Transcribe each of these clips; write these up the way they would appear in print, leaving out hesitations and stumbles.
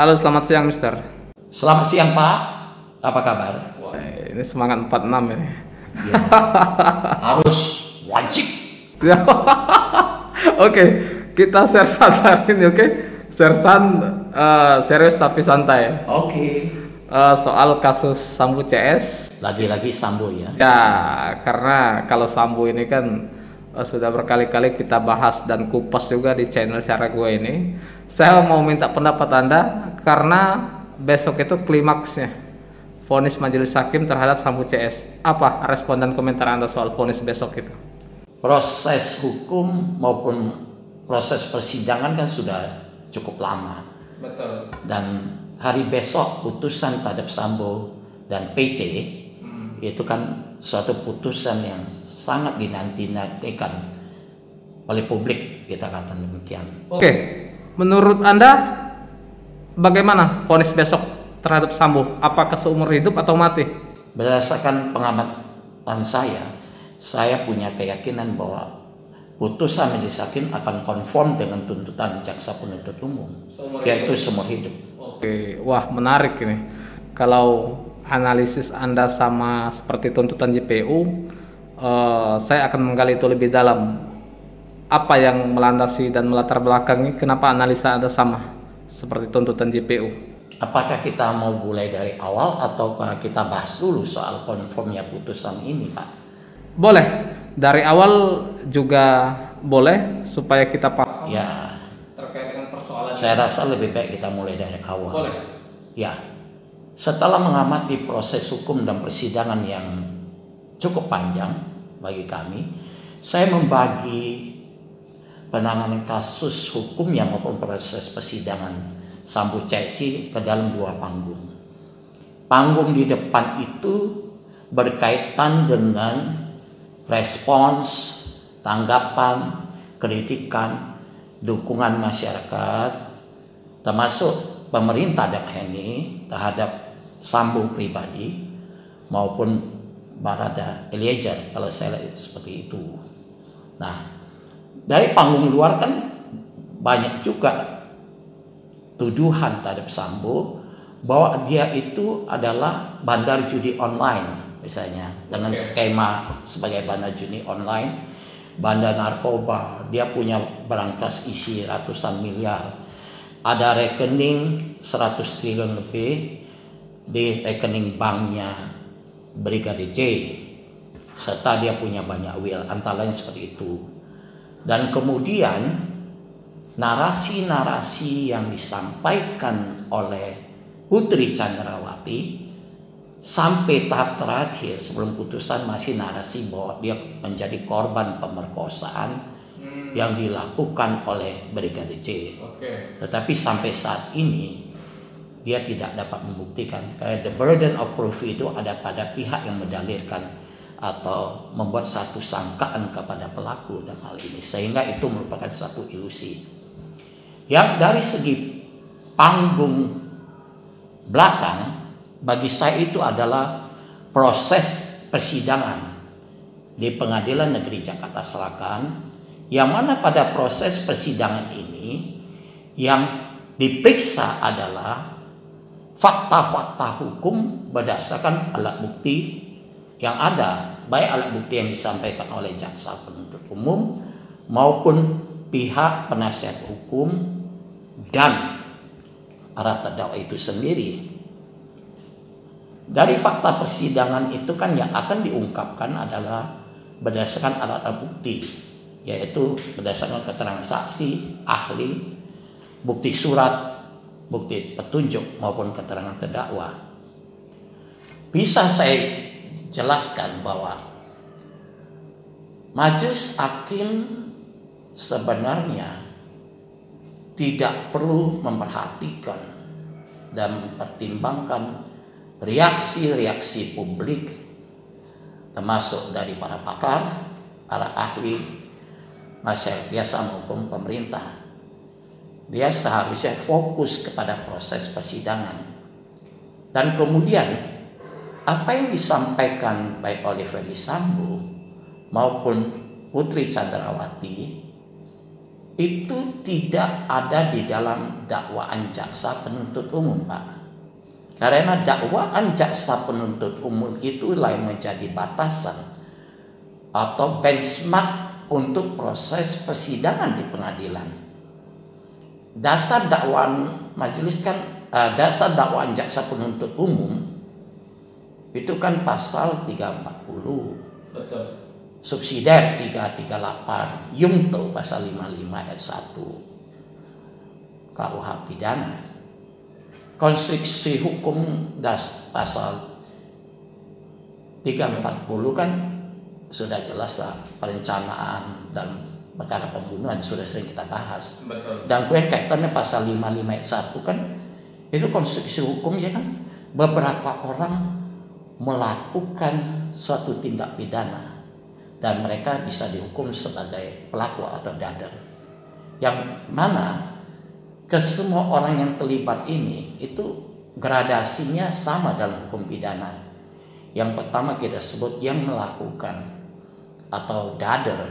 Halo, selamat siang, Mister. Selamat siang Pak, apa kabar? Wah, ini semangat 46 ini. Ya, harus wajib. Oke, kita sersan hari ini, oke? Sersan serius tapi santai. Oke. Soal kasus Sambo CS. Lagi-lagi Sambo ya. Ya, karena kalau Sambo ini kan sudah berkali-kali kita bahas dan kupas juga di channel cara gue ini. Saya mau minta pendapat Anda karena besok itu klimaksnya vonis majelis hakim terhadap Sambo CS. Apa respon dan komentar Anda soal vonis besok itu? Proses hukum maupun proses persidangan kan sudah cukup lama. Betul. Dan hari besok putusan terhadap Sambo dan PC itu kan suatu putusan yang sangat dinanti-nantikan oleh publik, kita katakan demikian. Oke, menurut Anda bagaimana vonis besok terhadap Sambo? Apakah seumur hidup atau mati? Berdasarkan pengamatan saya punya keyakinan bahwa putusan majelis hakim akan konform dengan tuntutan jaksa penuntut umum, yaitu seumur hidup. Oke, wah menarik ini. Kalau analisis Anda sama seperti tuntutan JPU, saya akan menggali itu lebih dalam. Apa yang melandasi dan melatar belakangi kenapa analisa Anda sama seperti tuntutan JPU? Apakah kita mau mulai dari awal atau kita bahas dulu soal konformnya putusan ini, Pak? Boleh, dari awal juga boleh supaya kita paham. Ya, terkait dengan persoalan. Saya rasa lebih baik kita mulai dari awal. Boleh. Ya, setelah mengamati proses hukum dan persidangan yang cukup panjang bagi kami, saya membagi penanganan kasus hukumnya maupun proses persidangan Sambo CS ke dalam dua panggung. Panggung di depan itu berkaitan dengan respons, tanggapan, kritikan, dukungan masyarakat, termasuk pemerintah dalam ini terhadap Sambo pribadi maupun Barada Eliezer, kalau saya lihat seperti itu. Nah, dari panggung luar kan banyak juga tuduhan terhadap Sambo bahwa dia itu adalah bandar judi online, misalnya dengan skema sebagai bandar judi online, bandar narkoba, dia punya berangkas isi ratusan miliar, ada rekening 100 triliun lebih di rekening banknya Brigadir J, serta dia punya banyak will, antara lain seperti itu. Dan kemudian narasi-narasi yang disampaikan oleh Putri Chandrawati sampai tahap terakhir sebelum putusan masih narasi bahwa dia menjadi korban pemerkosaan yang dilakukan oleh Brigadir J. Tetapi sampai saat ini dia tidak dapat membuktikan. Karena the burden of proof itu ada pada pihak yang mendalilkan atau membuat satu sangkaan kepada pelaku dalam hal ini, sehingga itu merupakan satu ilusi. Yang dari segi panggung belakang bagi saya itu adalah proses persidangan di Pengadilan Negeri Jakarta Selatan, yang mana pada proses persidangan ini yang diperiksa adalah fakta-fakta hukum berdasarkan alat bukti yang ada, baik alat bukti yang disampaikan oleh jaksa penuntut umum maupun pihak penasihat hukum dan para terdakwa itu sendiri. Dari fakta persidangan itu kan yang akan diungkapkan adalah berdasarkan alat bukti, yaitu berdasarkan keterangan saksi, ahli, bukti surat, bukti petunjuk maupun keterangan terdakwa. Bisa saya jelaskan bahwa majelis hakim sebenarnya tidak perlu memperhatikan dan mempertimbangkan reaksi-reaksi publik, termasuk dari para pakar, para ahli, masyarakat biasa maupun pemerintah. Dia seharusnya fokus kepada proses persidangan. Dan kemudian apa yang disampaikan baik oleh Ferdy Sambo maupun Putri Chandrawati itu tidak ada di dalam dakwaan jaksa penuntut umum, Pak. Karena dakwaan jaksa penuntut umum itulah yang menjadi batasan atau benchmark untuk proses persidangan di pengadilan. Dasar dakwaan majelis kan, dasar dakwaan jaksa penuntut umum itu kan pasal 340. Betul. Subsidiar 338, Yungto pasal 55 ayat 1 KUH pidana. Konstruksi hukum pasal 340 kan sudah jelas lah, perencanaan dan perkara pembunuhan sudah sering kita bahas. Betul. Dan kemudian kaitannya pasal 55 ayat 1 kan itu konstruksi hukumnya kan beberapa orang melakukan suatu tindak pidana dan mereka bisa dihukum sebagai pelaku atau dader. Yang mana kesemua orang yang terlibat ini itu gradasinya sama dalam hukum pidana. Yang pertama kita sebut yang melakukan atau dader,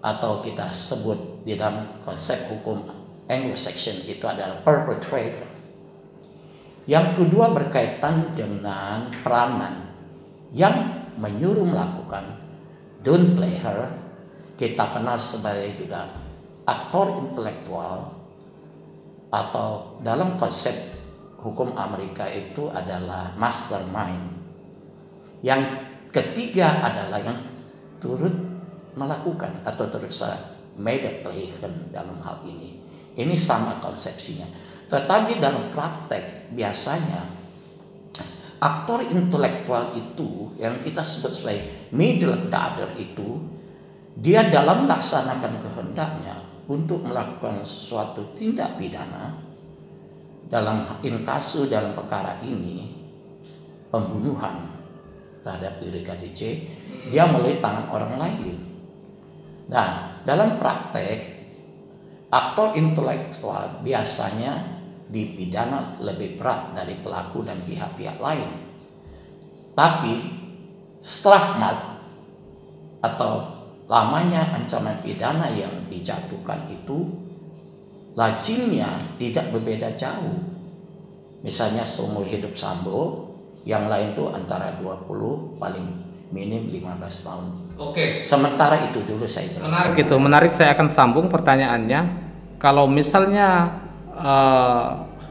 atau kita sebut di dalam konsep hukum Anglo-Saxon itu adalah perpetrator. Yang kedua berkaitan dengan peranan yang menyuruh melakukan, don't play her, kita kenal sebagai juga aktor intelektual, atau dalam konsep hukum Amerika itu adalah mastermind. Yang ketiga adalah yang turut melakukan atau turut made play dalam hal ini. Ini sama konsepsinya. Tetapi dalam praktek biasanya aktor intelektual itu yang kita sebut sebagai middle dader itu, dia dalam melaksanakan kehendaknya untuk melakukan suatu tindak pidana dalam inkasu dalam perkara ini pembunuhan terhadap Brigadir J, dia melalui tangan orang lain. Nah, dalam praktek aktor intelektual biasanya dipidana lebih berat dari pelaku dan pihak-pihak lain. Tapi strafmat atau lamanya ancaman pidana yang dijatuhkan itu lazimnya tidak berbeda jauh. Misalnya seumur hidup Sambo, yang lain itu antara 20 paling minim 15 tahun. Oke. Sementara itu dulu saya jelaskan. Menarik. Saya akan sambung pertanyaannya. Kalau misalnya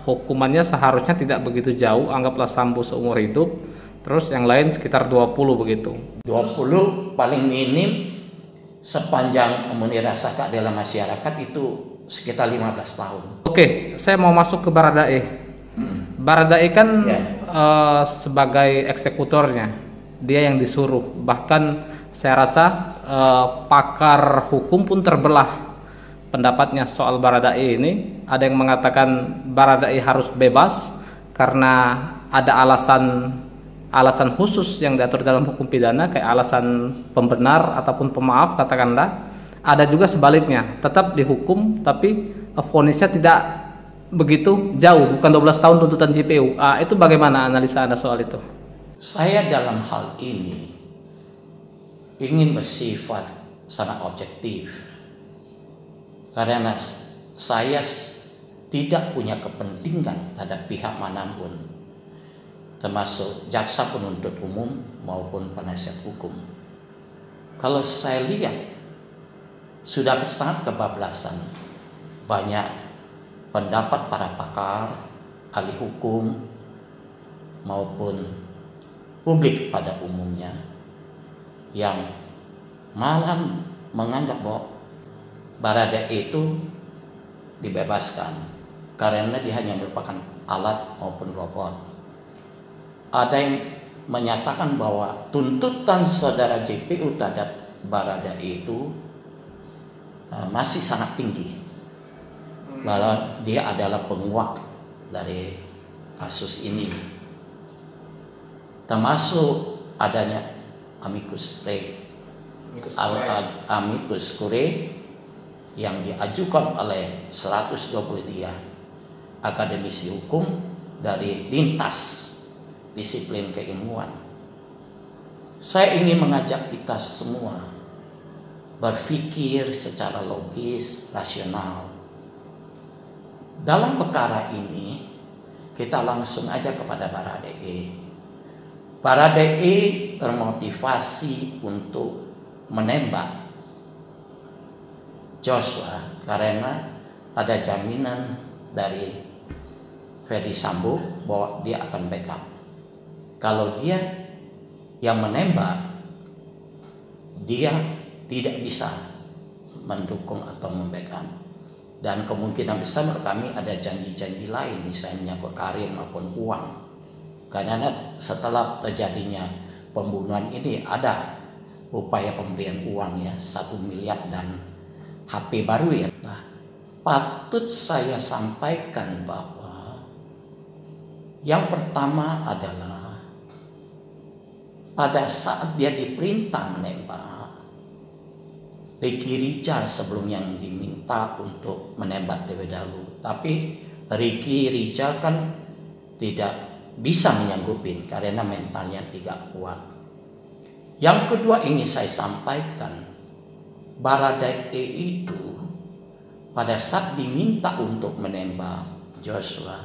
hukumannya seharusnya tidak begitu jauh, anggaplah Sambo seumur hidup, terus yang lain sekitar 20 begitu. 20 paling minim sepanjang Munir rasa keadilan masyarakat itu sekitar 15 tahun. Oke, saya mau masuk ke Baradae. Baradae kan sebagai eksekutornya, dia yang disuruh. Bahkan saya rasa pakar hukum pun terbelah pendapatnya soal Baradae ini. Ada yang mengatakan Baradae harus bebas karena ada alasan khusus yang diatur dalam hukum pidana, kayak alasan pembenar ataupun pemaaf katakanlah. Ada juga sebaliknya, tetap dihukum tapi vonisnya tidak begitu jauh, bukan 12 tahun tuntutan JPU. Itu bagaimana analisa Anda soal itu? Saya dalam hal ini ingin bersifat sangat objektif karena saya tidak punya kepentingan terhadap pihak manapun, termasuk jaksa penuntut umum maupun penasihat hukum. Kalau saya lihat sudah sangat kebablasan banyak pendapat para pakar, ahli hukum maupun publik pada umumnya yang malah menganggap bahwa Baradae itu dibebaskan karena dia hanya merupakan alat maupun robot. Ada yang menyatakan bahwa tuntutan saudara JPU terhadap Baradae itu masih sangat tinggi, bahwa dia adalah penguak dari kasus ini, termasuk adanya amicus curiae yang diajukan oleh 123 akademisi hukum dari lintas disiplin keilmuan. Saya ingin mengajak kita semua berpikir secara logis, rasional. Dalam perkara ini, kita langsung aja kepada Baradae. Baradae termotivasi untuk menembak Joshua karena ada jaminan dari Ferdy Sambo bahwa dia akan backup. Kalau dia yang menembak, dia tidak bisa mendukung atau membackup. Dan kemungkinan besar kami ada janji-janji lain, misalnya menyangkut karir maupun uang. Karena setelah terjadinya pembunuhan ini ada upaya pemberian uang ya, 1 miliar dan HP baru ya. Nah, patut saya sampaikan bahwa yang pertama adalah pada saat dia diperintah menembak, Ricky Rijal sebelum yang diminta untuk menembak terlebih dahulu. Tapi Ricky Rijal kan tidak bisa menyanggupin karena mentalnya tidak kuat. Yang kedua ingin saya sampaikan, Baradae itu pada saat diminta untuk menembak Joshua,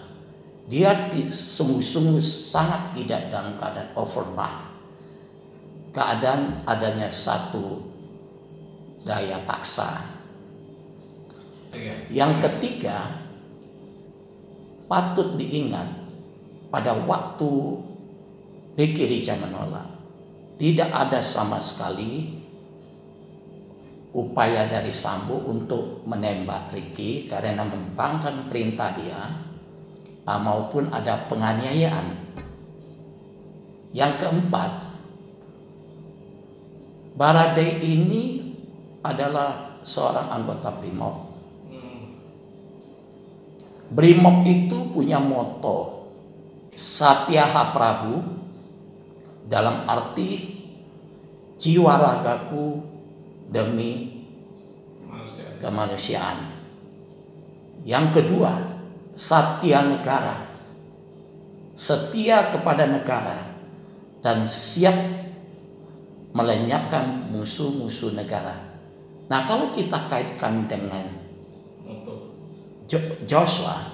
dia sungguh-sungguh sangat tidak dalam keadaan overpower. Keadaan adanya satu daya paksa. Yang ketiga, patut diingat pada waktu Ricky Rijal menolak, tidak ada sama sekali upaya dari Sambo untuk menembak Ricky karena membangkang perintah dia, maupun ada penganiayaan. Yang keempat, Baradae ini adalah seorang anggota BRIMOB. BRIMOB itu punya moto Satyaha Prabu, dalam arti jiwa ragaku demi kemanusiaan. Yang kedua, Satya Negara, setia kepada negara dan siap melenyapkan musuh-musuh negara. Nah, kalau kita kaitkan dengan Joshua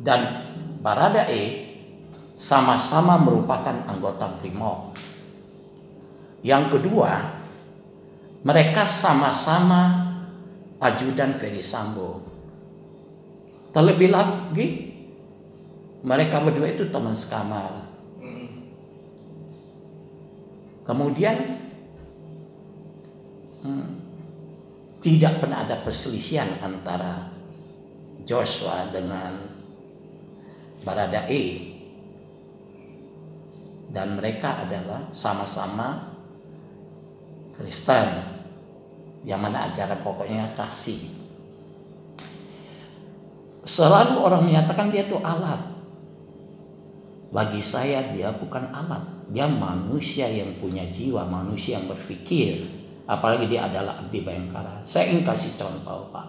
dan Baradae sama-sama merupakan anggota BRIMOB. Yang kedua, mereka sama-sama ajudan Ferdy Sambo. Terlebih lagi, mereka berdua itu teman sekamar. Kemudian tidak pernah ada perselisihan antara Joshua dengan Baradae, dan mereka adalah sama-sama Kristen, yang mana ajaran pokoknya kasih. Selalu orang menyatakan dia itu alat. Bagi saya dia bukan alat, dia manusia yang punya jiwa, manusia yang berpikir. Apalagi dia adalah abdi Bayangkara. Saya ingin kasih contoh, Pak.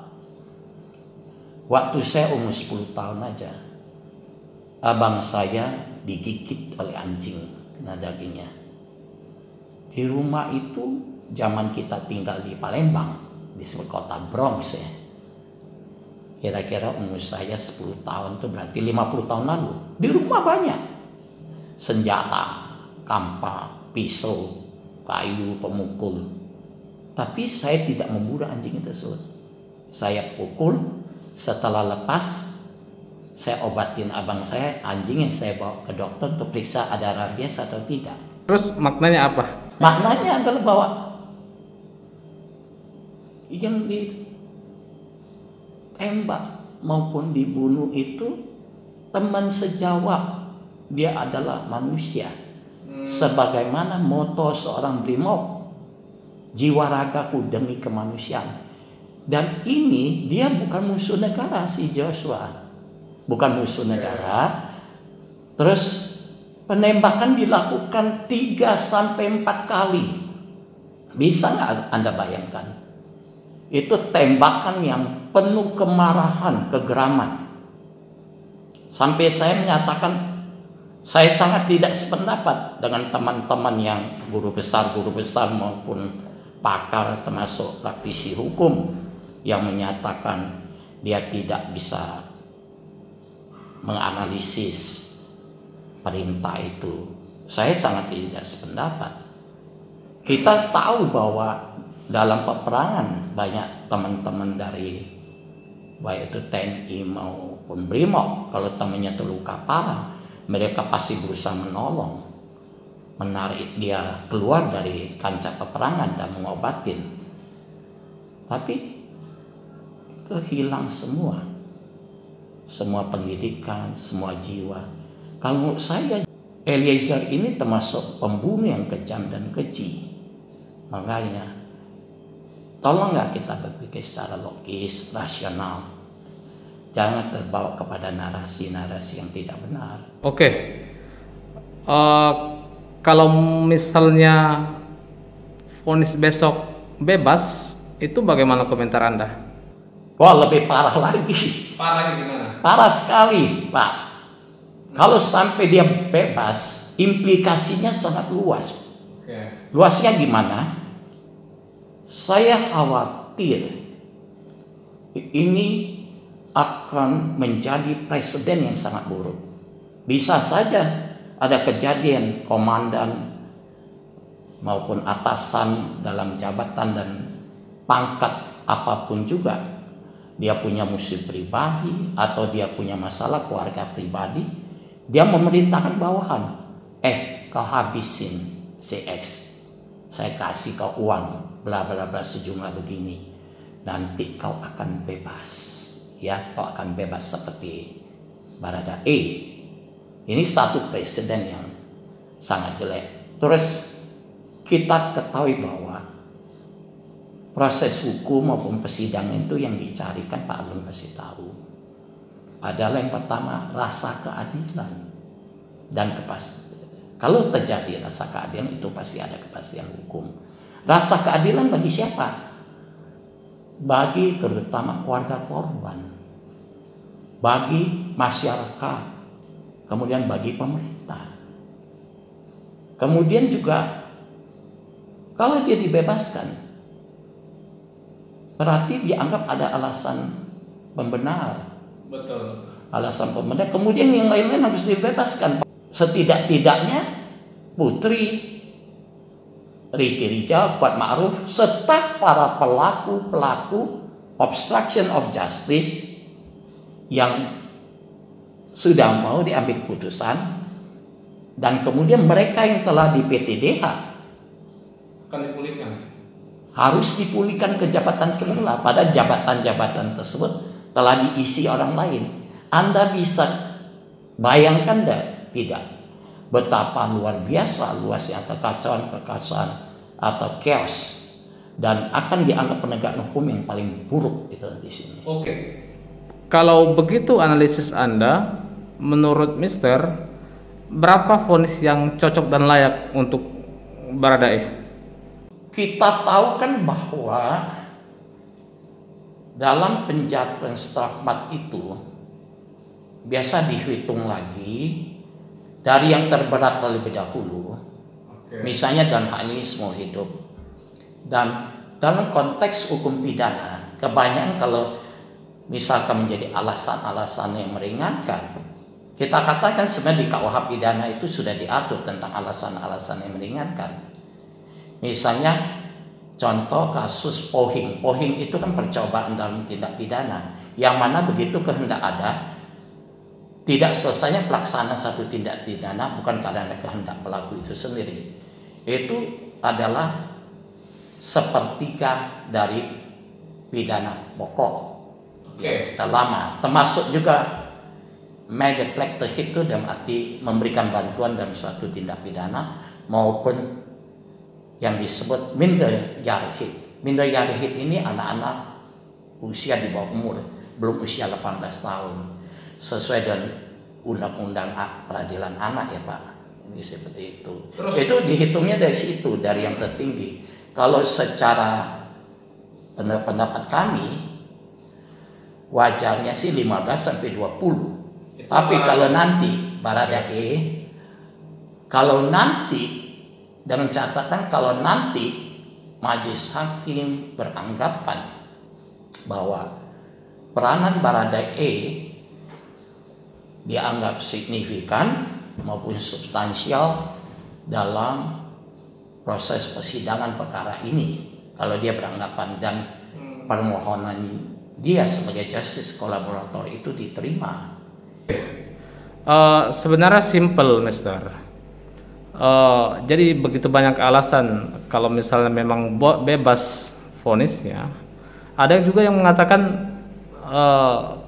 Waktu saya umur 10 tahun aja, abang saya digigit oleh anjing, kena dagingnya. Di rumah itu, zaman kita tinggal di Palembang, disebut kota Bronx ya. Kira-kira umur saya 10 tahun itu berarti 50 tahun lalu. Di rumah banyak senjata, kampak, pisau, kayu, pemukul. Tapi saya tidak membunuh anjing tersebut. Saya pukul, setelah lepas, saya obatin abang saya, anjingnya saya bawa ke dokter untuk periksa ada rabies atau tidak. Terus maknanya apa? Maknanya adalah bahwa yang ditembak maupun dibunuh itu teman sejawat. Dia adalah manusia. Sebagaimana moto seorang BRIMOB, jiwa ragaku demi kemanusiaan. Dan ini dia bukan musuh negara, si Joshua. Bukan musuh negara. Terus penembakan dilakukan 3-4 kali. Bisa nggak Anda bayangkan? Itu tembakan yang penuh kemarahan, kegeraman. Sampai saya menyatakan, Saya sangat tidak sependapat dengan teman-teman yang guru besar maupun pakar termasuk praktisi hukum yang menyatakan dia tidak bisa menganalisis perintah itu. Saya sangat tidak sependapat. Kita tahu bahwa dalam peperangan banyak teman-teman dari baik itu TNI maupun BRIMOB, kalau temannya terluka parah, mereka pasti berusaha menolong, menarik dia keluar dari kancah peperangan dan mengobatin. Tapi itu hilang semua pendidikan, semua jiwa. Kalau menurut saya, Eliezer ini termasuk pembunuh yang kejam dan keji. Makanya tolonglah kita berpikir secara logis, rasional. Jangan terbawa kepada narasi-narasi yang tidak benar. Oke. Kalau misalnya vonis besok bebas, itu bagaimana komentar Anda? Wah, lebih parah lagi. Parah gimana? Parah sekali, Pak. Kalau sampai dia bebas, implikasinya sangat luas. Oke. Luasnya gimana? Saya khawatir ini akan menjadi presiden yang sangat buruk. Bisa saja ada kejadian komandan maupun atasan dalam jabatan dan pangkat apapun juga, dia punya musuh pribadi atau dia punya masalah keluarga pribadi, dia memerintahkan bawahan, kau habisin si X, saya kasih kau uang bla bla bla sejumlah begini, nanti kau akan bebas, ya, kau akan bebas seperti Baradae. Ini satu presiden yang sangat jelek. Terus kita ketahui bahwa proses hukum maupun persidangan itu yang dicarikan, Pak Alun kasih tahu, adalah yang pertama rasa keadilan dan kepastian. Kalau terjadi rasa keadilan, itu pasti ada kepastian hukum. Rasa keadilan bagi siapa? Bagi terutama keluarga korban, bagi masyarakat, kemudian bagi pemerintah. Kemudian juga kalau dia dibebaskan, berarti dianggap ada alasan pembenar. Betul. Alasan pembenar. Kemudian yang lain-lain harus dibebaskan. Setidak-tidaknya Putri, Ricky Rijal, Kuat Ma'ruf, serta para pelaku obstruction of justice yang sudah mau diambil keputusan, dan kemudian mereka yang telah di PTDH Akan dipulihkan. harus dipulihkan ke jabatan semula, pada jabatan-jabatan tersebut telah diisi orang lain. Anda bisa bayangkan tidak betapa luar biasa luasnya kekacauan atau chaos, dan akan dianggap penegakan hukum yang paling buruk itu di sini. Oke. Kalau begitu analisis Anda, menurut Mister, berapa vonis yang cocok dan layak untuk Baradae? Kita tahu kan bahwa dalam penjatuhan stigmat itu biasa dihitung lagi dari yang terberat terlebih dahulu. Misalnya dalam hal ini seumur hidup. Dan dalam konteks hukum pidana, kebanyakan kalau misalkan menjadi alasan-alasan yang meringankan, kita katakan sebenarnya di KUH pidana itu sudah diatur tentang alasan-alasan yang meringankan. Misalnya contoh kasus pohing. Pohing itu kan percobaan dalam tindak pidana, yang mana begitu kehendak ada, tidak selesainya pelaksanaan satu tindak pidana bukan karena kehendak pelaku itu sendiri. Itu adalah sepertiga dari pidana pokok yang terlama, termasuk juga medeplek itu dalam arti memberikan bantuan dalam suatu tindak pidana, maupun yang disebut minder yarhid. Minder yarhid ini anak-anak usia di bawah umur, belum usia 18 tahun, sesuai dengan undang-undang peradilan anak ya Pak. Ini seperti itu. Terus, itu dihitungnya dari situ, dari yang tertinggi. Kalau secara pendapat kami, wajarnya sih 15 sampai 20. Tapi kalau nanti Baradae Kalau nanti, dengan catatan kalau nanti majelis hakim beranggapan bahwa peranan Baradae dianggap signifikan maupun substansial dalam proses persidangan perkara ini, kalau dia beranggapan dan permohonan dia sebagai justice kolaborator itu diterima. Sebenarnya simple, Mister. Jadi begitu banyak alasan kalau misalnya memang bebas vonisnya. Ada juga yang mengatakan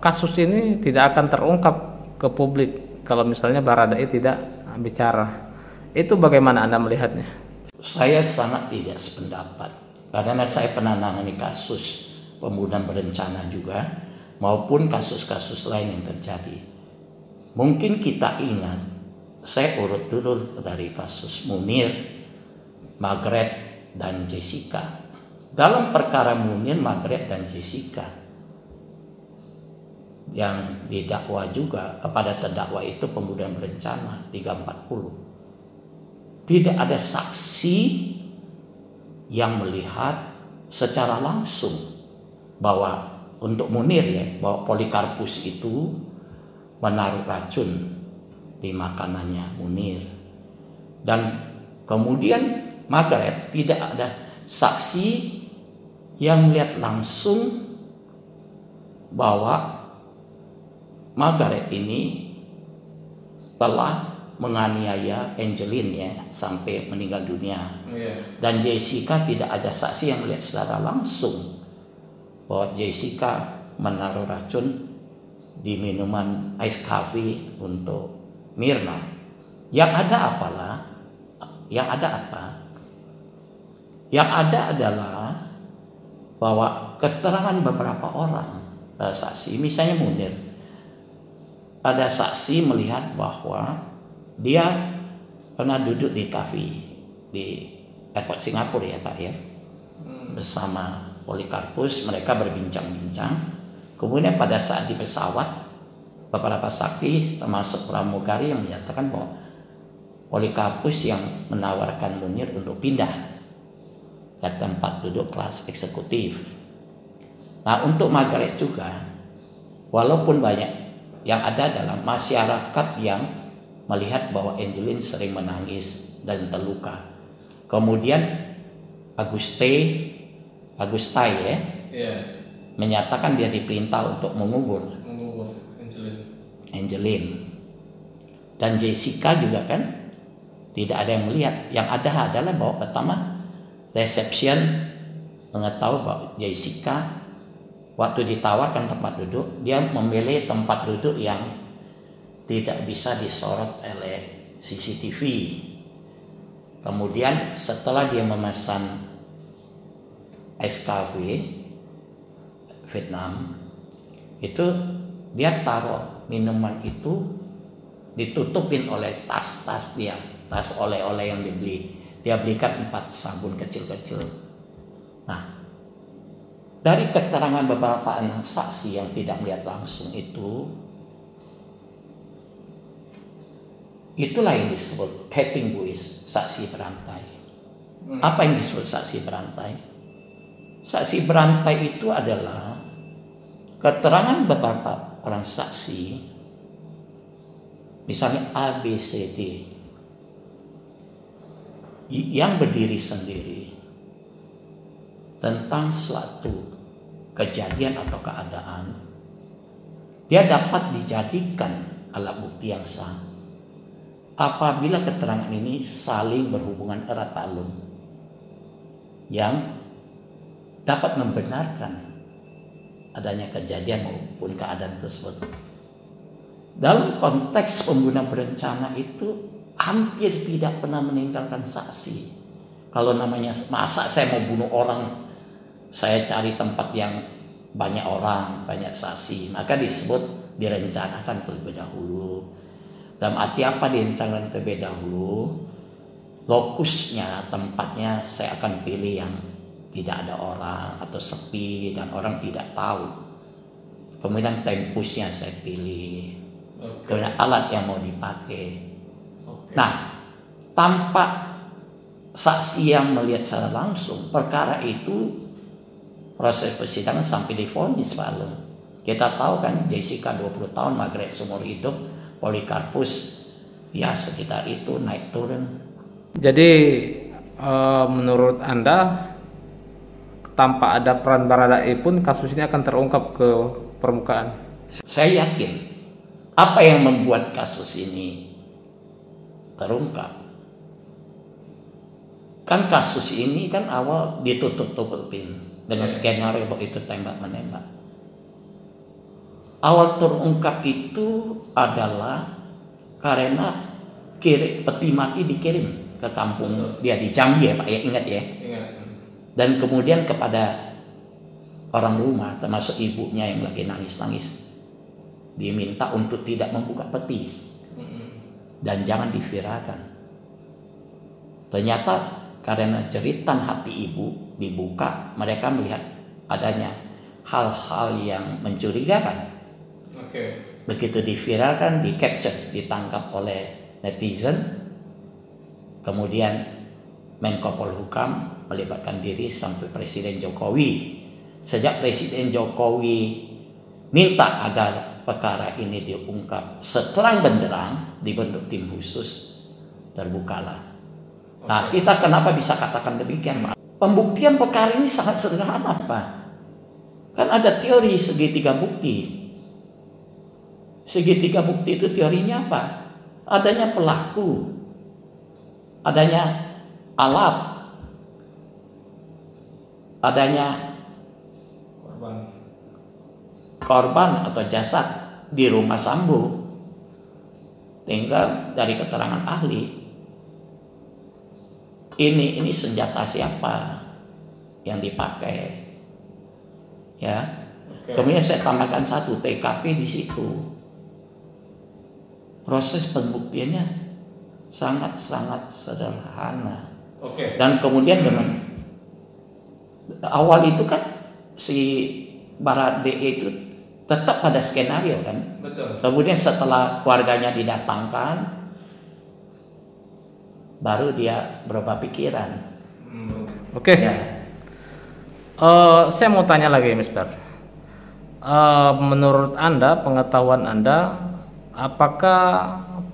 kasus ini tidak akan terungkap ke publik kalau misalnya Baradae tidak bicara. Itu bagaimana Anda melihatnya? Saya sangat tidak sependapat karena saya pernah menangani kasus pembunuhan berencana juga maupun kasus-kasus lain yang terjadi. Mungkin kita ingat, saya urut dulu dari kasus Munir, Margaret, dan Jessica. Dalam perkara Munir, Margaret, dan Jessica yang didakwa juga kepada terdakwa itu pembunuhan berencana 340. Tidak ada saksi yang melihat secara langsung bahwa untuk Munir ya, bahwa Polikarpus itu menaruh racun di makanannya Munir. Dan kemudian Margaret, tidak ada saksi yang melihat langsung bahwa Margaret ini telah menganiaya Angeline ya sampai meninggal dunia. Dan Jessica tidak ada saksi yang melihat secara langsung bahwa Jessica menaruh racun di minuman ice coffee untuk Mirna. Yang ada apalah? Yang ada apa? Yang ada adalah bahwa keterangan beberapa orang saksi, misalnya Munir, ada saksi melihat bahwa dia pernah duduk di kafe di airport Singapura ya Pak ya, bersama Polikarpus. Mereka berbincang-bincang. Kemudian pada saat di pesawat, beberapa saksi termasuk pramugari yang menyatakan bahwa Polikarpus yang menawarkan Munir untuk pindah ke tempat duduk kelas eksekutif. Nah, untuk Margaret juga, walaupun banyak yang ada dalam masyarakat yang melihat bahwa Angeline sering menangis dan terluka. Kemudian Auguste ya, menyatakan dia diperintah untuk mengubur Angeline. Dan Jessica juga kan tidak ada yang melihat. Yang ada adalah bahwa pertama reception mengetahui bahwa Jessica waktu ditawarkan tempat duduk, dia memilih tempat duduk yang tidak bisa disorot oleh CCTV. Kemudian setelah dia memesan ice coffee Vietnam, itu dia taruh minuman itu ditutupin oleh tas dia, tas oleh-oleh yang dibeli. Dia belikan 4 sabun kecil-kecil. Nah, dari keterangan beberapa saksi yang tidak melihat langsung itulah yang disebut tapping voice, saksi berantai. Apa yang disebut saksi berantai? Saksi berantai itu adalah keterangan beberapa orang saksi, misalnya A, B, C, D, yang berdiri sendiri tentang suatu kejadian atau keadaan. Dia dapat dijadikan alat bukti yang sah apabila keterangan ini saling berhubungan erat alun yang dapat membenarkan adanya kejadian maupun keadaan tersebut. Dalam konteks pembunuhan berencana itu hampir tidak pernah meninggalkan saksi. Kalau namanya masa saya mau bunuh orang, saya cari tempat yang banyak orang, banyak saksi, maka disebut direncanakan terlebih dahulu. Dalam arti apa direncanakan terlebih dahulu? Lokusnya, tempatnya saya akan pilih yang tidak ada orang atau sepi dan orang tidak tahu. Kemudian tempusnya saya pilih. Kemudian alat yang mau dipakai. Nah, tanpa saksi yang melihat secara langsung, perkara itu proses persidangan sampai divonis Pak Alung. Kita tahu kan Jessica 20 tahun, Margaret seumur hidup, Polikarpus ya sekitar itu naik turun. Jadi menurut Anda tanpa ada peran Baradae pun kasus ini akan terungkap ke permukaan? Saya yakin apa yang membuat kasus ini terungkap. Kan kasus ini kan awal ditutup-tutupin dengan skenario bahwa itu tembak-menembak. Awal terungkap itu adalah karena peti mati dikirim ke kampung dia di Jambi ya Pak ya, ingat ya. Dan kemudian kepada orang rumah termasuk ibunya yang lagi nangis-nangis diminta untuk tidak membuka peti dan jangan diviralkan. Ternyata karena jeritan hati ibu dibuka, mereka melihat adanya hal-hal yang mencurigakan. Begitu diviralkan, di capture, ditangkap oleh netizen. Kemudian Menko Polhukam melibatkan diri sampai Presiden Jokowi. Sejak Presiden Jokowi minta agar perkara ini diungkap seterang benderang, dibentuk tim khusus, terbukalah. Nah, kita kenapa bisa katakan demikian, Pak? Pembuktian perkara ini sangat sederhana, Pak. Kan ada teori segitiga bukti. Segitiga bukti itu teorinya apa? Adanya pelaku, adanya alat, adanya korban atau jasad di rumah Sambo. Tinggal dari keterangan ahli. Ini senjata siapa yang dipakai, ya. Kemudian saya tambahkan satu, TKP di situ. Proses pembuktiannya sangat-sangat sederhana. Dan kemudian dengan awal itu kan si Baradae itu tetap pada skenario kan. Betul. Kemudian setelah keluarganya didatangkan, baru dia berubah pikiran. Oke. Ya. Saya mau tanya lagi, Mister. Menurut Anda, pengetahuan Anda, apakah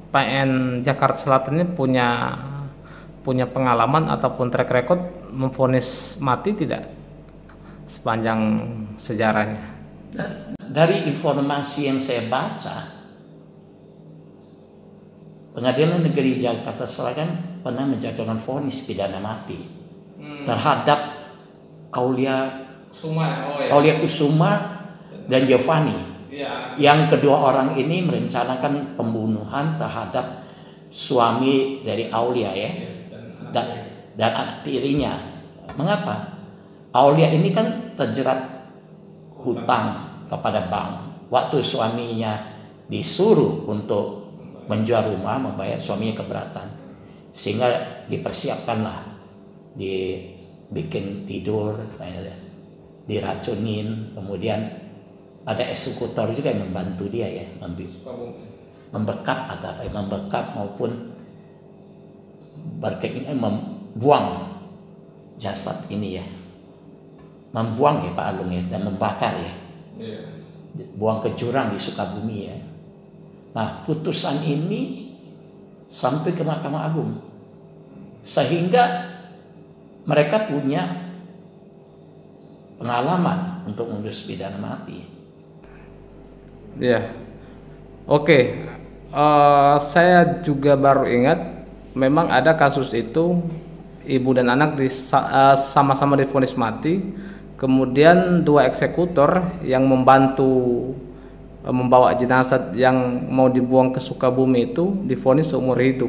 PN Jakarta Selatan ini punya pengalaman ataupun track record memvonis mati tidak sepanjang sejarahnya? Dari informasi yang saya baca, Pengadilan Negeri Jakarta Selatan pernah menjatuhkan vonis pidana mati terhadap Aulia Kusuma dan Giovanni. Yang kedua orang ini merencanakan pembunuhan terhadap suami dari Aulia ya, dan anak tirinya. Mengapa? Aulia ini kan terjerat hutang kepada bank. Waktu suaminya disuruh untuk menjual rumah, membayar, suaminya keberatan, sehingga dipersiapkanlah, dibikin tidur, diracunin, kemudian ada eksekutor juga yang membantu dia ya, membekap atau apa, membekap maupun berkeinginan membuang jasad ini ya, membuang ya Pak Alung ya, dan membakar ya, buang ke jurang di Sukabumi ya. Nah, putusan ini sampai ke Mahkamah Agung, sehingga mereka punya pengalaman untuk mengurus pidana mati. Ya, oke. Saya juga baru ingat, memang ada kasus itu ibu dan anak sama-sama divonis mati, kemudian dua eksekutor yang membantu membawa jenazah yang mau dibuang ke Sukabumi itu divonis seumur hidup.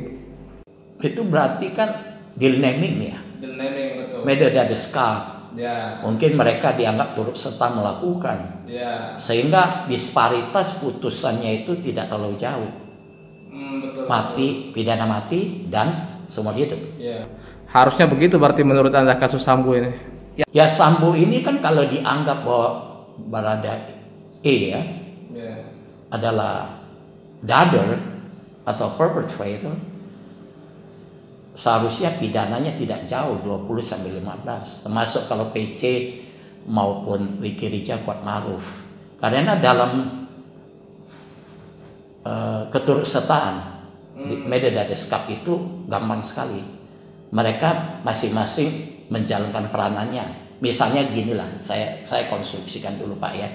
Itu berarti kan deal naming ya. Deal naming, betul. Metode deskap. Ya. Mungkin mereka dianggap turut serta melakukan. Ya. Sehingga disparitas putusannya itu tidak terlalu jauh. Betul. Mati, pidana mati dan seumur hidup. Ya. Harusnya begitu berarti menurut Anda kasus Sambo ini. Ya Sambo ini kan kalau dianggap bahwa Baradae ya, adalah dader atau perpetrator, seharusnya pidananya tidak jauh 20 sampai 15, termasuk kalau PC maupun Ricky Rijal, Kuatmaruf. Karena dalam keturutsertaan di Mededades Cup itu gampang sekali. Mereka masing-masing menjalankan peranannya. Misalnya ginilah, saya konstruksikan dulu Pak ya,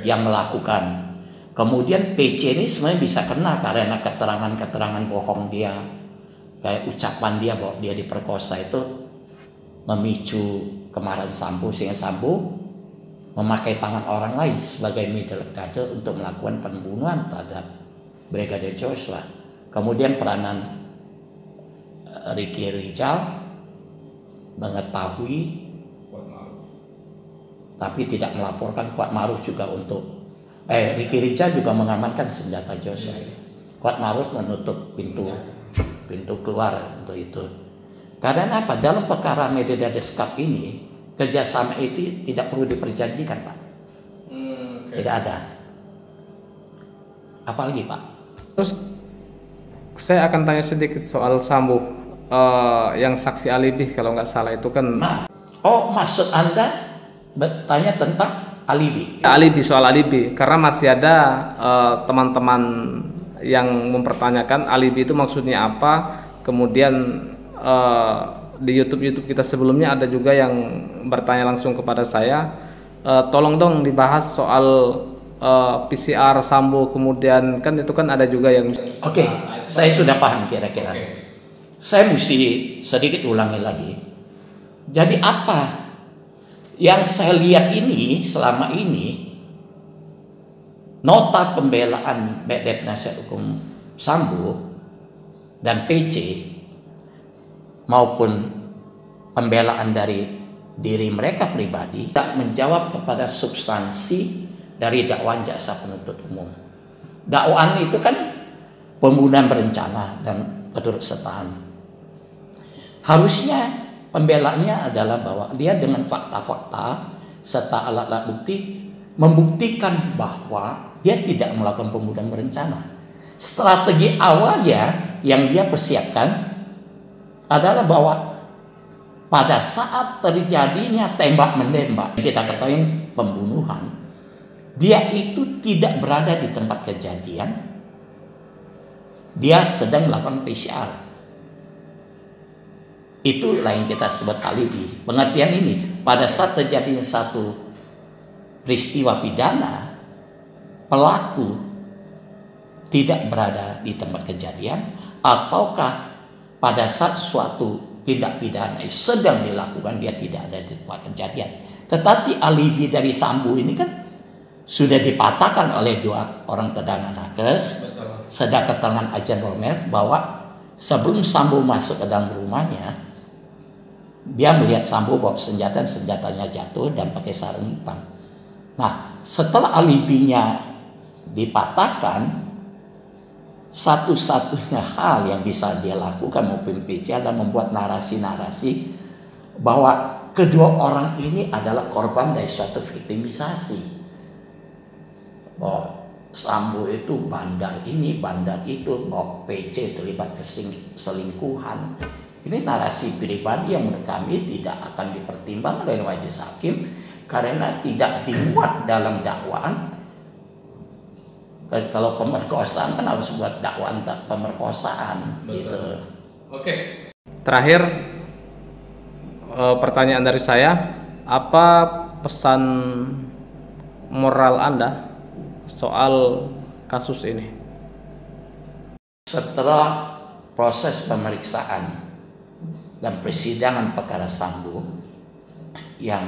yang melakukan. Kemudian PC ini sebenarnya bisa kena karena keterangan-keterangan bohong dia, kayak ucapan dia bahwa dia diperkosa itu memicu kemarahan Sambo, sehingga Sambo memakai tangan orang lain sebagai metode untuk melakukan pembunuhan terhadap Brigadir Joshua. Kemudian peranan Ricky Rijal mengetahui tapi tidak melaporkan. Kuatmaruf juga Ricky Rijal juga mengamankan senjata Joshua. Kuatmaruf menutup pintu keluar untuk itu. Karena apa? Dalam perkara Mededades Cup ini kerjasama itu tidak perlu diperjanjikan Pak. Tidak ada. Apalagi Pak? Terus saya akan tanya sedikit soal Sambo, yang saksi alibi kalau nggak salah itu kan. Maksud Anda bertanya tentang alibi? Alibi, soal alibi, karena masih ada teman-teman yang mempertanyakan alibi itu maksudnya apa. Kemudian di YouTube kita sebelumnya ada juga yang bertanya langsung kepada saya, tolong dong dibahas soal PCR Sambo. Kemudian kan itu kan ada juga yang saya sudah paham kira-kira. Saya mesti sedikit ulangi lagi. Jadi apa yang saya lihat ini selama ini, nota pembelaan BDP Penasihat Hukum Sambo dan PC maupun pembelaan dari diri mereka pribadi tidak menjawab kepada substansi dari dakwaan jaksa penuntut umum. Dakwaan itu kan pembunuhan berencana dan keturutsertaan. Harusnya pembelaannya adalah bahwa dia dengan fakta-fakta serta alat-alat bukti membuktikan bahwa dia tidak melakukan pembunuhan berencana. Strategi awalnya yang dia persiapkan adalah bahwa pada saat terjadinya tembak-menembak, kita ketahui pembunuhan, dia itu tidak berada di tempat kejadian, dia sedang melakukan PCR. Itulah yang kita sebut alibi. Pengertian ini, pada saat terjadinya satu peristiwa pidana, pelaku tidak berada di tempat kejadian, ataukah pada saat suatu tindak pidana sedang dilakukan dia tidak ada di tempat kejadian. Tetapi alibi dari Sambo ini kan sudah dipatahkan oleh dua orang tedangan nakes, sedang keterangan Ajen Romer bahwa sebelum Sambo masuk ke dalam rumahnya, dia melihat Sambo bawa senjatanya jatuh dan pakai sarung hitam. Nah, setelah alibinya dipatahkan, satu-satunya hal yang bisa dia lakukan maupun PC adalah membuat narasi-narasi bahwa kedua orang ini adalah korban dari suatu viktimisasi. Bahwa Sambo itu bandar ini, bandar itu, bahwa PC terlibat selingkuhan. Ini narasi pribadi yang menurut kami tidak akan dipertimbangkan oleh majelis hakim karena tidak dimuat dalam dakwaan. Kalau pemerkosaan kan harus buat dakwaan pemerkosaan. Betul. Gitu. Oke. Terakhir pertanyaan dari saya, apa pesan moral Anda soal kasus ini? Setelah proses pemeriksaan dan persidangan perkara Sambo yang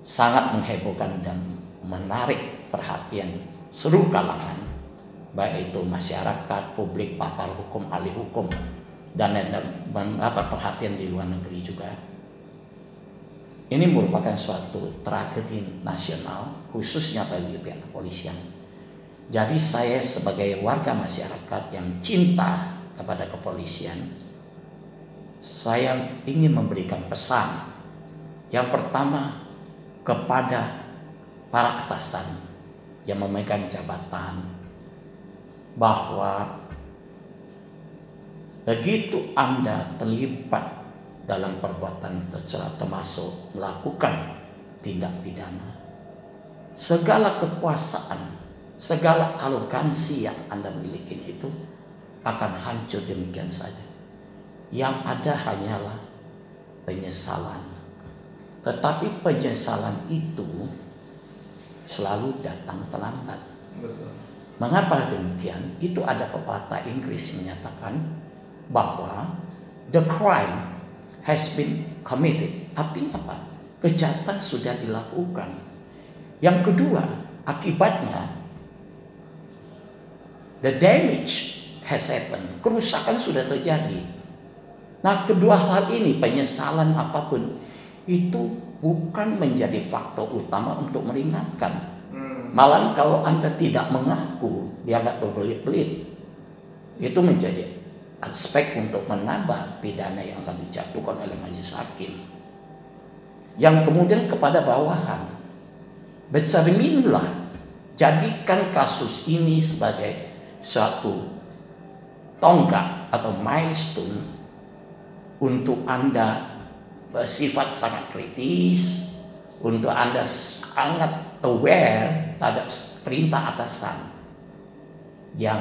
sangat menghebohkan dan menarik perhatian seluruh kalangan, baik itu masyarakat, publik, pakar hukum, ahli hukum, dan mendapat perhatian di luar negeri juga. Ini merupakan suatu tragedi nasional, khususnya bagi pihak kepolisian. Jadi saya sebagai warga masyarakat yang cinta kepada kepolisian, saya ingin memberikan pesan. Yang pertama, kepada para atasan yang memegang jabatan, bahwa begitu Anda terlibat dalam perbuatan tercela termasuk melakukan tindak pidana, segala kekuasaan, segala arogansi yang Anda miliki itu akan hancur demikian saja. Yang ada hanyalah penyesalan. Tetapi penyesalan itu selalu datang terlambat. Betul. Mengapa demikian? Itu ada pepatah Inggris menyatakan bahwa the crime has been committed. Artinya apa? Kejahatan sudah dilakukan. Yang kedua, akibatnya the damage has happened. Kerusakan sudah terjadi. Nah, kedua hal ini, penyesalan apapun, itu bukan menjadi faktor utama untuk meringankan. Malah kalau Anda tidak mengaku, dianggap berbelit-belit, itu menjadi aspek untuk menambah pidana yang akan dijatuhkan oleh majelis hakim. Yang kemudian kepada bawahan, bercerminlah, jadikan kasus ini sebagai suatu tonggak atau milestone untuk Anda bersifat sangat kritis, untuk Anda sangat aware terhadap perintah atasan, yang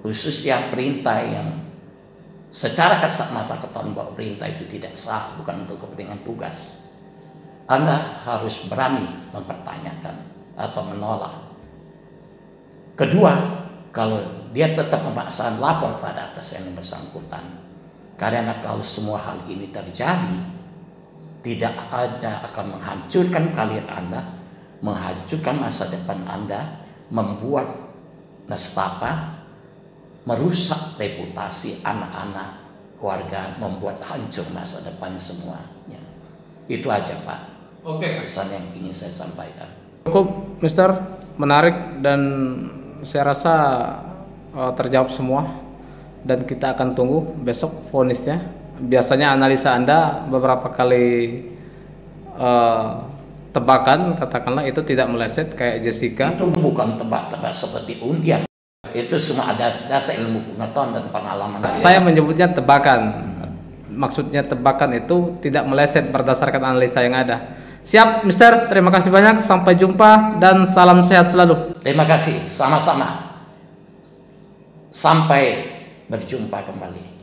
khususnya perintah yang secara kasat mata ketahuan bahwa perintah itu tidak sah, bukan untuk kepentingan tugas. Anda harus berani mempertanyakan atau menolak. Kedua, kalau dia tetap memaksa lapor pada atasan yang bersangkutan, karena kalau semua hal ini terjadi, tidak aja akan menghancurkan karir Anda, menghancurkan masa depan Anda, membuat nestapa, merusak reputasi anak-anak, keluarga, membuat hancur masa depan semuanya. Itu aja, Pak. Oke. Pesan yang ingin saya sampaikan. Cukup, Mister, menarik dan saya rasa terjawab semua, dan kita akan tunggu besok vonisnya. Biasanya analisa Anda beberapa kali tebakan, katakanlah itu tidak meleset kayak Jessica. Itu bukan tebak-tebak seperti undian. Itu semua ada dasar ilmu pengetahuan dan pengalaman. Saya menyebutnya tebakan. Maksudnya tebakan itu tidak meleset berdasarkan analisa yang ada. Siap, Mister. Terima kasih banyak. Sampai jumpa dan salam sehat selalu. Terima kasih. Sama-sama. Sampai berjumpa kembali.